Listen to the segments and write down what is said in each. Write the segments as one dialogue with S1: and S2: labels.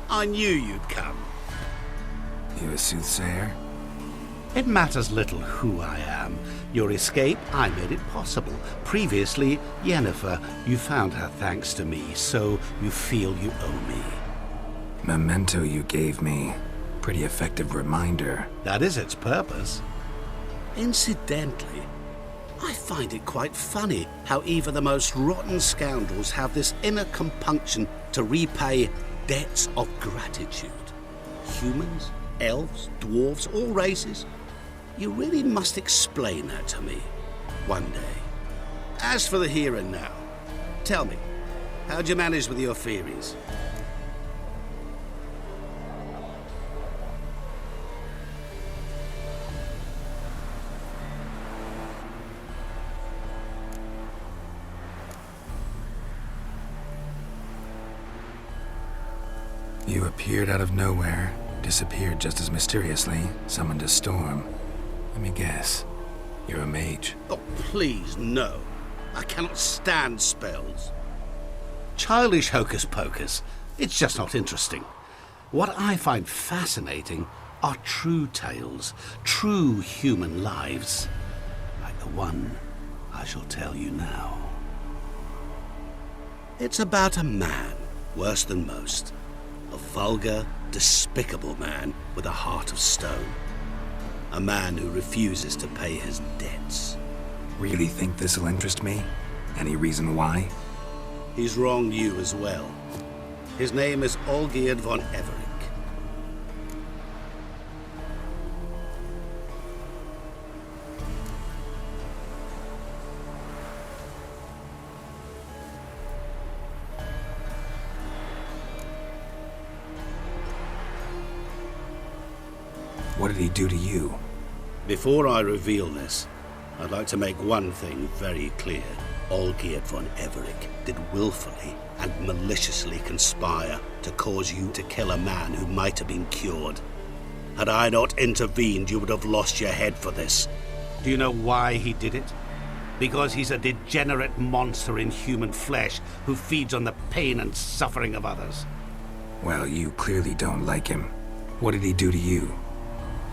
S1: I knew you'd come.
S2: You a soothsayer?
S1: It matters little who I am. Your escape, I made it possible. Previously, Yennefer, you found her thanks to me, so you feel you owe me.
S2: Memento you gave me. Pretty effective reminder.
S1: That is its purpose. Incidentally, I find it quite funny how even the most rotten scoundrels have this inner compunction to repay debts of gratitude. Humans, elves, dwarves, all races. You really must explain that to me one day. As for the here and now, tell me, how'd you manage with your theories?
S2: You appeared out of nowhere, disappeared just as mysteriously, summoned a storm. Let me guess. You're a mage.
S1: Oh, please, no. I cannot stand spells. Childish hocus pocus. It's just not interesting. What I find fascinating are true tales, true human lives, like the one I shall tell you now. It's about a man, worse than most. A vulgar, despicable man with a heart of stone. A man who refuses to pay his debts.
S2: Really think this'll interest me? Any reason why?
S1: He's wronged you as well. His name is Olgierd von Everec.
S2: What did he do to you?
S1: Before I reveal this, I'd like to make one thing very clear. Olgierd von Everec did willfully and maliciously conspire to cause you to kill a man who might have been cured. Had I not intervened, you would have lost your head for this. Do you know why he did it? Because he's a degenerate monster in human flesh who feeds on the pain and suffering of others.
S2: Well, you clearly don't like him. What did he do to you?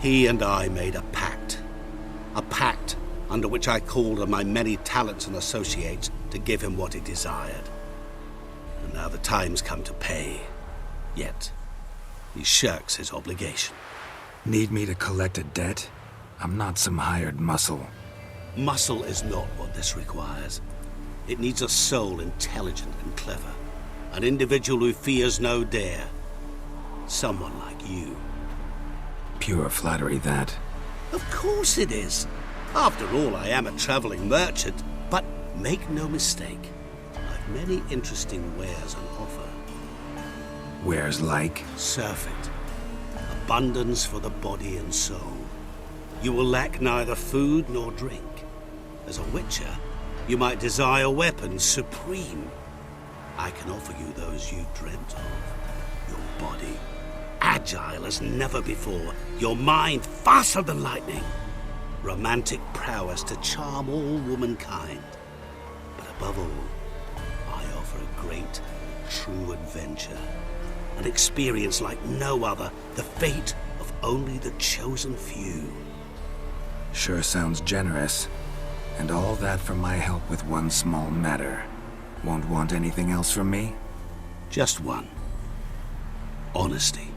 S1: He and I made a pact. A pact under which I called on my many talents and associates to give him what he desired. And now the time's come to pay. Yet, he shirks his obligation.
S2: Need me to collect a debt? I'm not some hired muscle.
S1: Muscle is not what this requires. It needs a soul intelligent and clever. An individual who fears no dare. Someone like you.
S2: Pure flattery, that.
S1: Of course it is. After all, I am a traveling merchant. But make no mistake, I've many interesting wares on offer.
S2: Wares like?
S1: Surfeit. Abundance for the body and soul. You will lack neither food nor drink. As a witcher, you might desire weapons supreme. I can offer you those you dreamt of. Your body, agile as never before. Your mind, faster than lightning. Romantic prowess to charm all womankind. But above all, I offer a great, true adventure. An experience like no other. The fate of only the chosen few.
S2: Sure sounds generous. And all that for my help with one small matter. Won't want anything else from me?
S1: Just one. Honesty.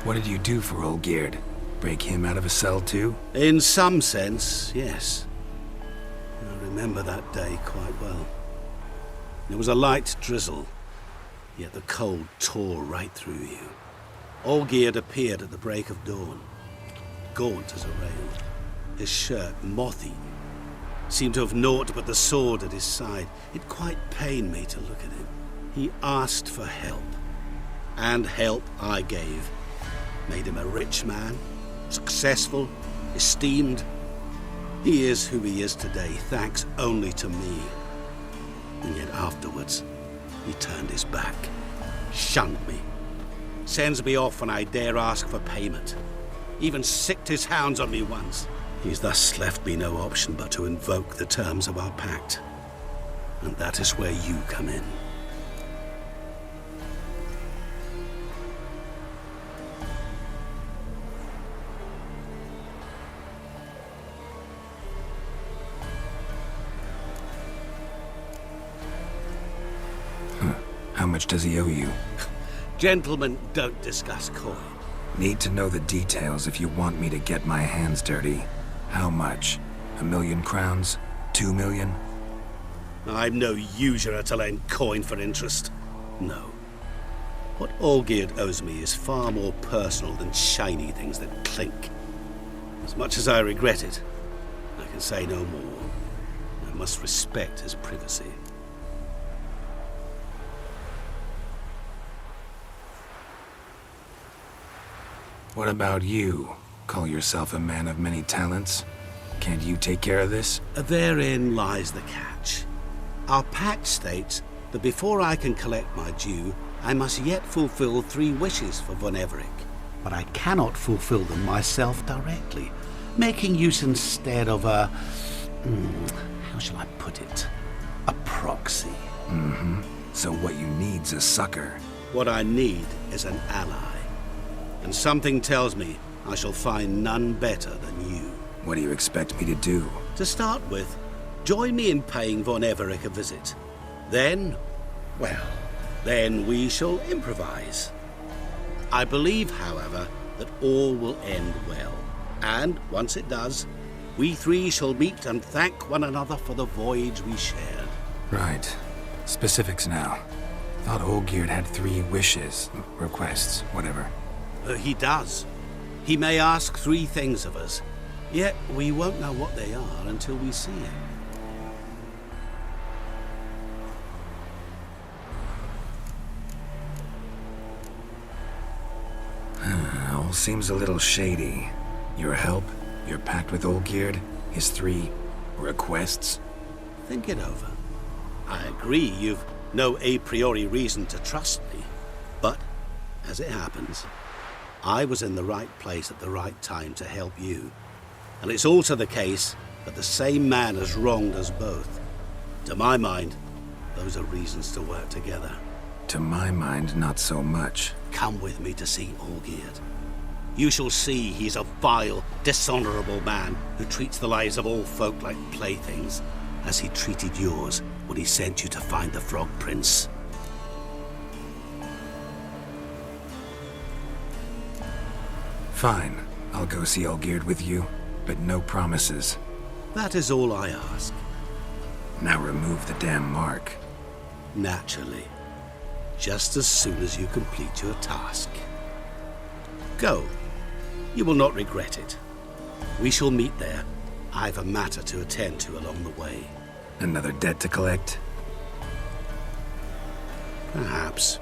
S2: What did you do for Olgierd? Break him out of a cell too?
S1: In some sense, yes. I remember that day quite well. There was a light drizzle, yet the cold tore right through you. Olgierd appeared at the break of dawn, gaunt as a rail, his shirt moth-eaten. Seemed to have naught but the sword at his side. It quite pained me to look at him. He asked for help, and help I gave. Made him a rich man, successful, esteemed. He is who he is today, thanks only to me. And yet afterwards, he turned his back, shunned me, sends me off when I dare ask for payment. Even sicked his hounds on me once. He's thus left me no option but to invoke the terms of our pact. And that is where you come in.
S2: How much does he owe you?
S1: Gentlemen don't discuss coin.
S2: Need to know the details if you want me to get my hands dirty. How much? 1,000,000 crowns? 2 million?
S1: I'm no usurer to lend coin for interest. No. What Olgierd owes me is far more personal than shiny things that clink. As much as I regret it, I can say no more. I must respect his privacy.
S2: What about you? Call yourself a man of many talents? Can't you take care of this?
S1: Therein lies the catch. Our pact states that before I can collect my due, I must yet fulfill 3 wishes for Von Everec. But I cannot fulfill them myself directly, making use instead of a... how shall I put it? A proxy.
S2: So what you need's a sucker.
S1: What I need is an ally. And something tells me I shall find none better than you.
S2: What do you expect me to do?
S1: To start with, join me in paying Von Everec a visit. Then, well, then we shall improvise. I believe, however, that all will end well. And once it does, we 3 shall meet and thank one another for the voyage we shared.
S2: Right. Specifics now. Thought Olgierd had 3 wishes, requests, whatever.
S1: He does. He may ask 3 things of us, yet we won't know what they are until we see him.
S2: All seems a little shady. Your help, your pact with Olgierd, his 3 requests.
S1: Think it over. I agree you've no a priori reason to trust me, but as it happens, I was in the right place at the right time to help you. And it's also the case that the same man has wronged us both. To my mind, those are reasons to work together.
S2: To my mind, not so much.
S1: Come with me to see Olgierd. You shall see he's a vile, dishonorable man who treats the lives of all folk like playthings, as he treated yours when he sent you to find the Frog Prince.
S2: Fine. I'll go see Olgierd with you, but no promises.
S1: That is all I ask.
S2: Now remove the damn mark.
S1: Naturally. Just as soon as you complete your task. Go. You will not regret it. We shall meet there. I've a matter to attend to along the way.
S2: Another debt to collect?
S1: Perhaps.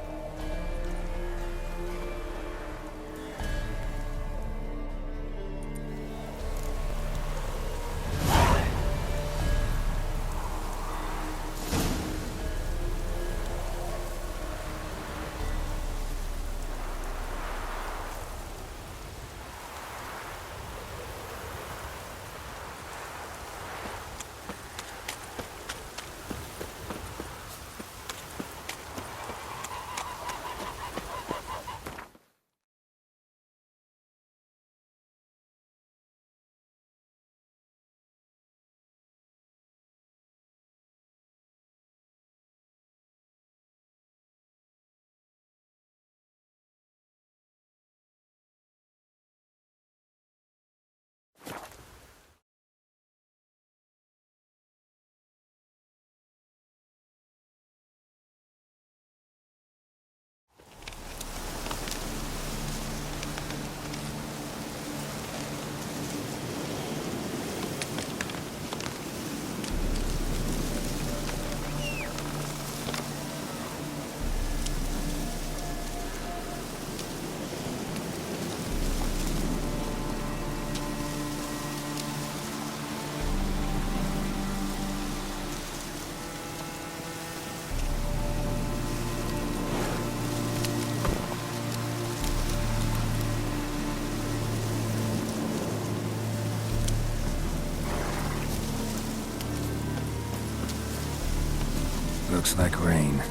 S2: Looks like rain.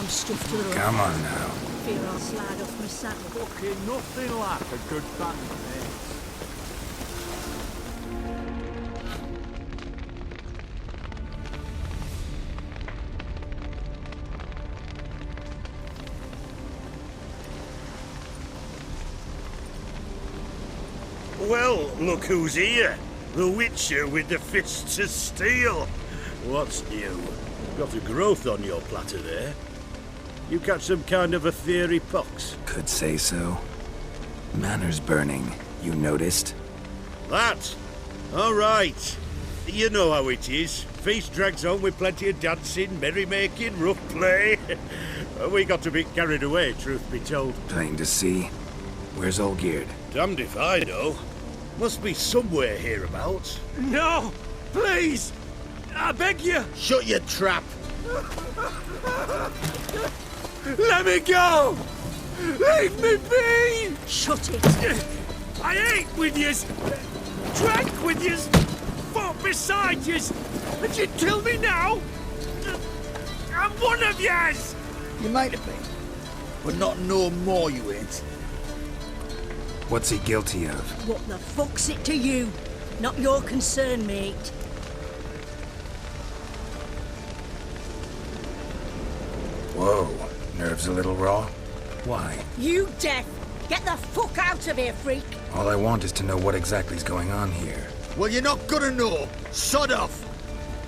S3: I'm stuffed to the roof.
S2: Come on now.
S3: Fear I'll slide off my saddle.
S4: Fucking nothing like a good band of mates.
S5: Well, look who's here. The Witcher with the fists of steel. What's new? Got a growth on your platter there. You catch some kind of a theory pox?
S2: Could say so. Manor's burning. You noticed?
S5: That? All right. You know how it is. Feast drags on with plenty of dancing, merrymaking, rough play. We got a bit carried away, truth be told.
S2: Plain to see. Where's Olgierd?
S5: Damned if I know. Must be somewhere hereabouts.
S4: No! Please! I beg you!
S5: Shut your trap!
S4: Let me go! Leave me be!
S3: Shut it!
S4: I ate with yous! Drank with yous! Fought beside yous! And you kill me now? I'm one of yous!
S6: You might have been, but not no more you ain't.
S2: What's he guilty of?
S3: What the fuck's it to you? Not your concern, mate.
S2: Whoa. Nerves a little raw? Why?
S3: You deaf! Get the fuck out of here, freak!
S2: All I want is to know what exactly's going on here.
S6: Well, you're not gonna know. Sod off.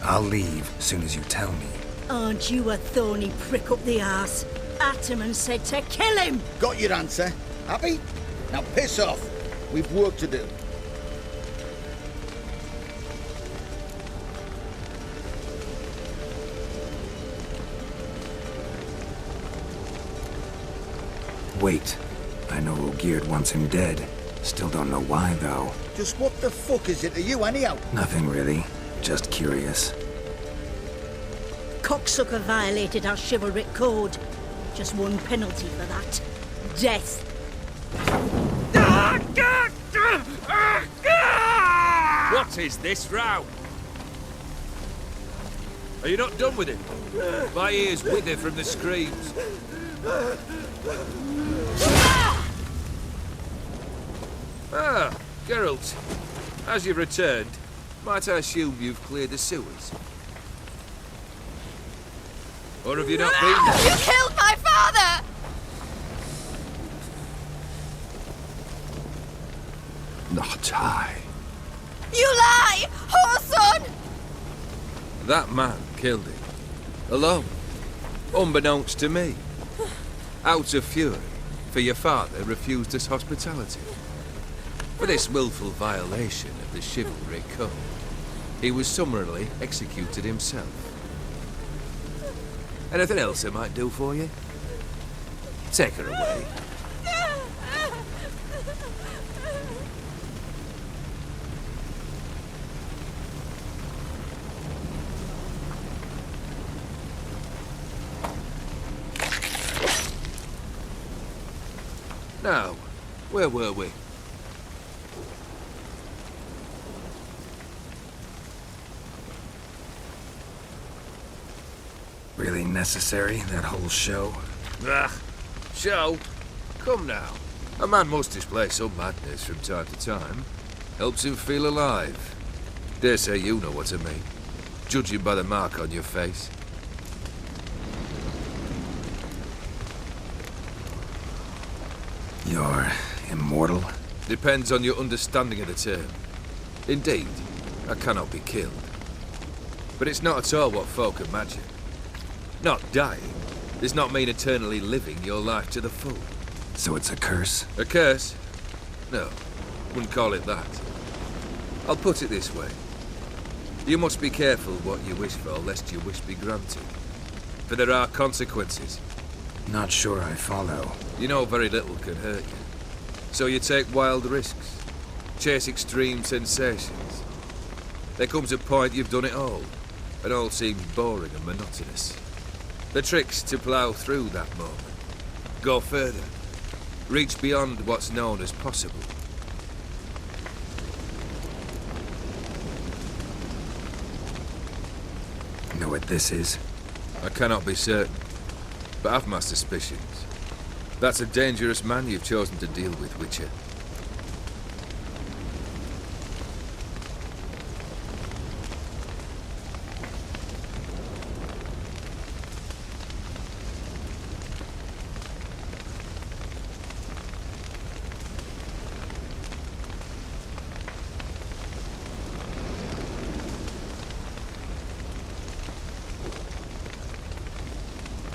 S2: I'll leave as soon as you tell me.
S3: Aren't you a thorny prick up the arse? at him and said to kill him.
S6: Got your answer. Happy? Now piss off. We've work to do.
S2: Wait. I know Ogierd wants him dead. Still don't know why, though.
S6: Just what the fuck is it to you, anyhow?
S2: Nothing really. Just curious.
S3: Cocksucker violated our chivalric code. Just one penalty for that. Death.
S4: What is this row? Are you not done with him? My ears wither from the screams. Ah, Geralt. As you've returned, might I assume you've cleared the sewers? Or have you not been there?
S7: You killed my father!
S2: Not I.
S7: You lie! Whoreson!
S4: That man killed him. Alone. Unbeknownst to me. Out of fury, for your father refused us hospitality. For this willful violation of the chivalry code, he was summarily executed himself. Anything else I might do for you? Take her away. Now, where were we?
S2: Really necessary, that whole show?
S4: Ah, show? Come now. A man must display some madness from time to time. Helps him feel alive. Dare say you know what I mean. Judging by the mark on your face.
S2: You're immortal?
S4: Depends on your understanding of the term. Indeed, I cannot be killed. But it's not at all what folk imagine. Not dying does not mean eternally living your life to the full.
S2: So it's a curse?
S4: A curse? No, wouldn't call it that. I'll put it this way. You must be careful what you wish for, lest your wish be granted. For there are consequences.
S2: Not sure I follow.
S4: You know very little can hurt you. So you take wild risks. Chase extreme sensations. There comes a point you've done it all, and all seems boring and monotonous. The trick's to plough through that moment. Go further. Reach beyond what's known as possible.
S2: Know what this is?
S4: I cannot be certain, but I've my suspicions. That's a dangerous man you've chosen to deal with, Witcher.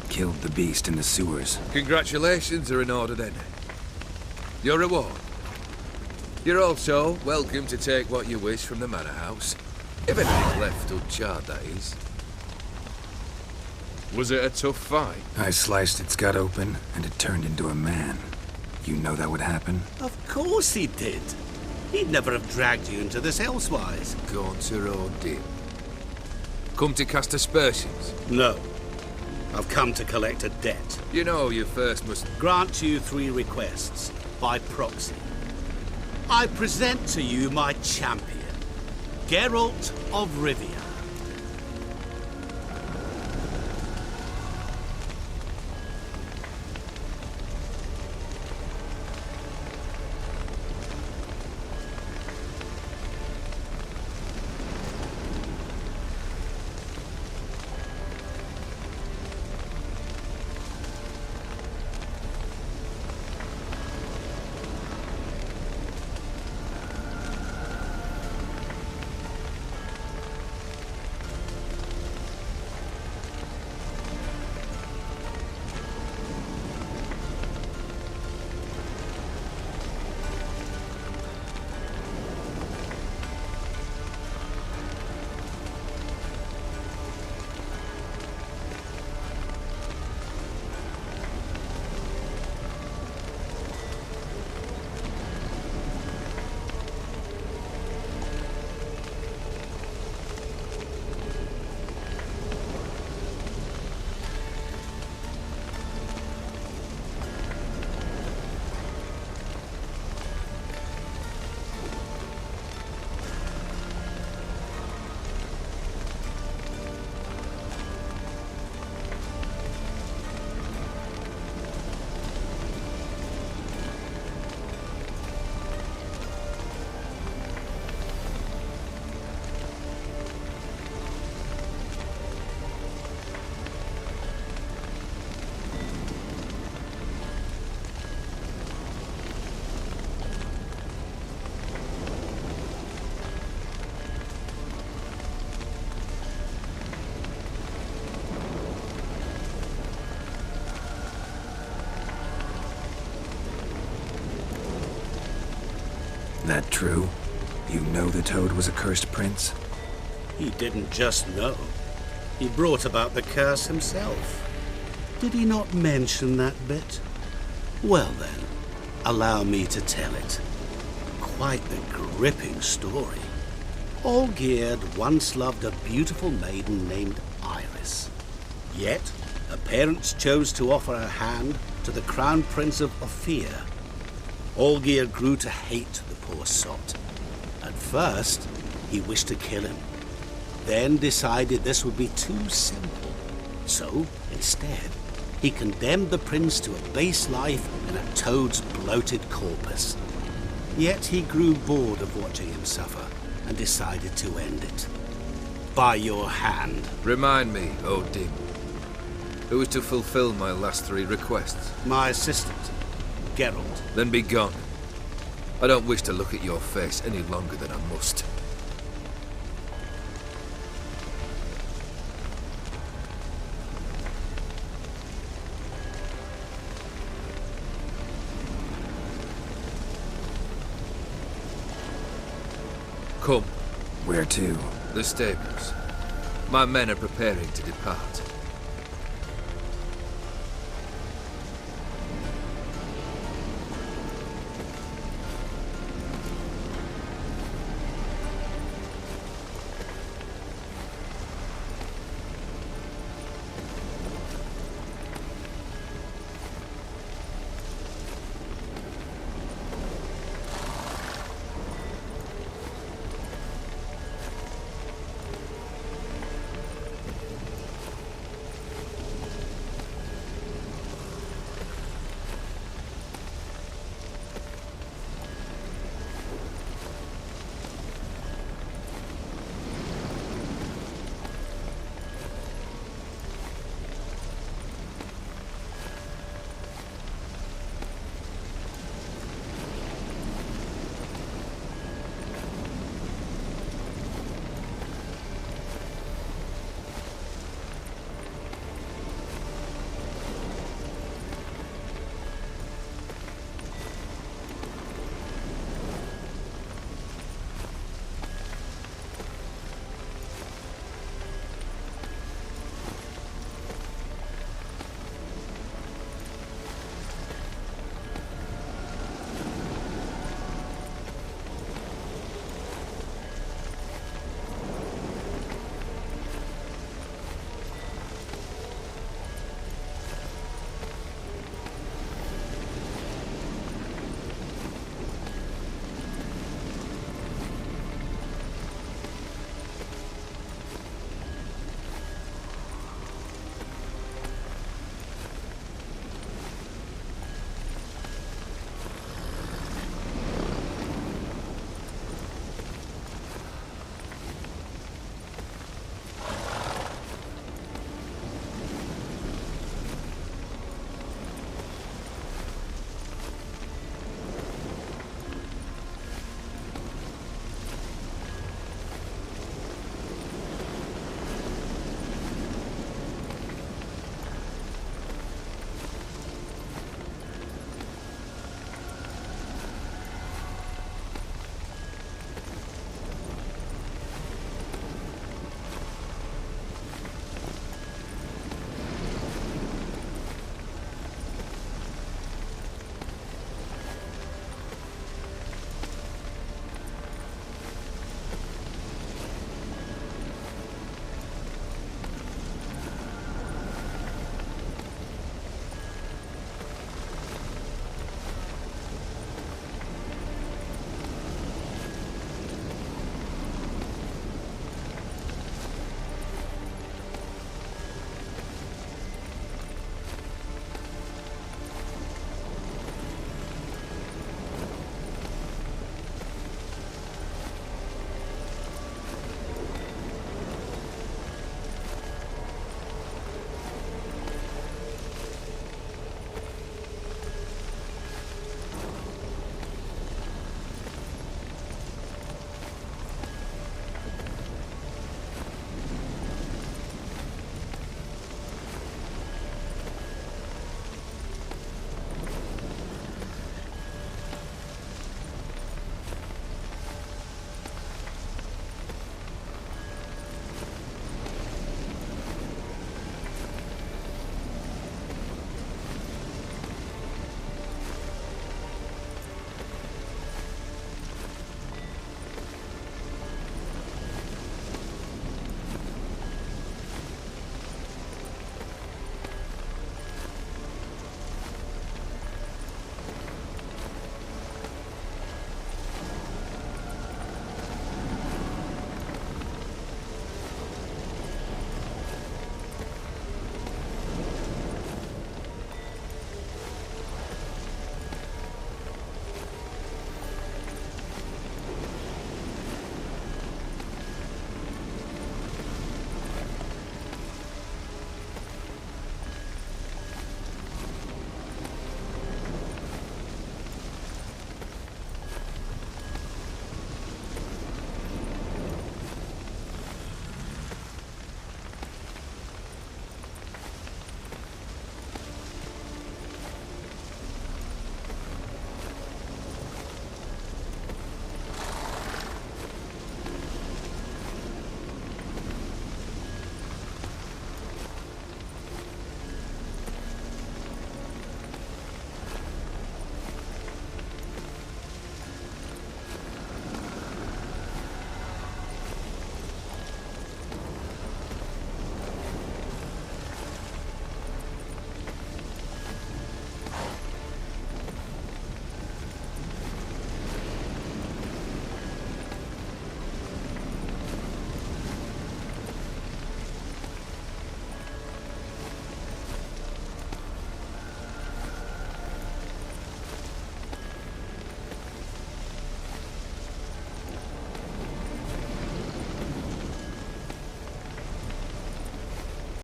S2: Killed the beast in the sewers.
S4: Congratulations are in order then. Your reward. You're also welcome to take what you wish from the manor house. If anything's left uncharred, that is. Was it a tough fight?
S2: I sliced its gut open, and it turned into a man. You know that would happen?
S1: Of course he did. He'd never have dragged you into this elsewise.
S4: Gaunter O'Dim. Come to cast aspersions.
S1: No. I've come to collect a debt.
S4: You know you first must...
S1: Grant you 3 requests, by proxy. I present to you my champion, Geralt of Rivia.
S2: that true? You know the Toad was a cursed prince?
S1: He didn't just know. He brought about the curse himself. Did he not mention that bit? Well then, allow me to tell it. Quite the gripping story. Olgierd once loved a beautiful maiden named Iris. Yet, her parents chose to offer her hand to the Crown Prince of Ophir. Olgierd grew to hate the poor sot. At first, he wished to kill him, then decided this would be too simple. So, instead, he condemned the prince to a base life in a toad's bloated corpus. Yet he grew bored of watching him suffer and decided to end it. By your hand.
S4: Remind me, Odin. Who is to fulfill my last 3 requests?
S1: My assistant, Geralt.
S4: Then be gone. I don't wish to look at your face any longer than I must. Come.
S2: Where to?
S4: The stables. My men are preparing to depart.